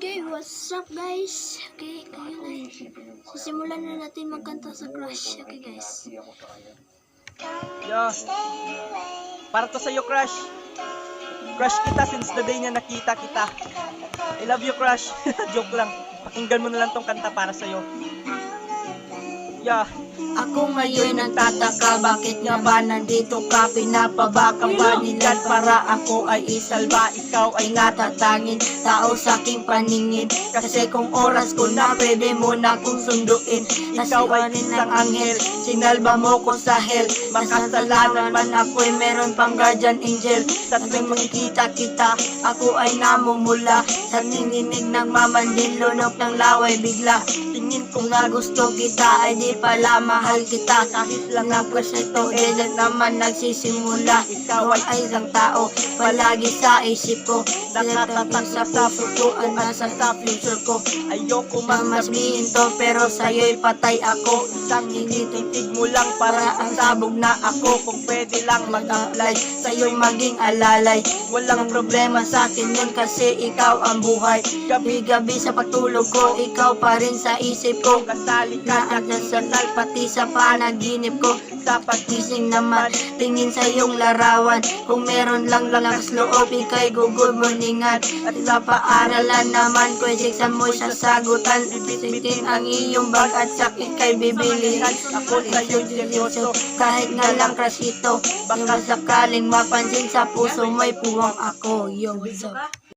Okay, what's up guys? Okay, ngayon ay sisimulan na natin magkanta sa Crush. Okay guys. Yo, para to sa'yo, Crush. Crush kita since the day na nakita kita. I love you, Crush. Joke lang. Pakinggan mo na lang tong kanta para sa'yo. Yeah. Ako ngayon nagtataka, bakit nga ba nandito ka? Pinapabakang ba nila para ako ay isalba? Ikaw ay natatangin, tao sa aking paningin. Kasi kung oras ko na, pwede mo na kong sunduin. Ikaw ay isang anghel, sinalba mo ko sa hell. Makasalanan man ako'y meron pang guardian angel. Sa tuwing makikita kita, ako ay namumula. Sa tininig ng mamandil, lunok ng laway bigla. Tingin ko nga gusto kita, ay di pala mahal kita. Kahit lang ako sa ito, ilan naman nagsisimula. Ikaw ay isang tao, palagi sa isip ko. Nakatatak sa puso ko, ang nasa sa future ko. Ayoko mamasmihin to, pero sa'yo'y patay ako. Isang titig mo lang para ang sabog na ako. Kung pwede lang mag-apply, sa'yo'y maging alalay. Walang problema sa akin yun kasi ikaw ang buhay. Gabi-gabi sa pagtulog ko, ikaw pa rin sa isip ko. Kasali ka sa pati sa panaginip ko. Sa pagkising naman, tingin sa iyong larawan. Kung meron lang lakas loob, ika'y gugumuningan. At sa paaralan naman ko, exam mo'y sasagutan. Bibisitin ang iyong bag at sakit kay bibilihan. Ako sa'yo seryoso, kahit nga lang crush ito. Baka sakaling mapansin sa puso, may puwang ako. Yo, what's up?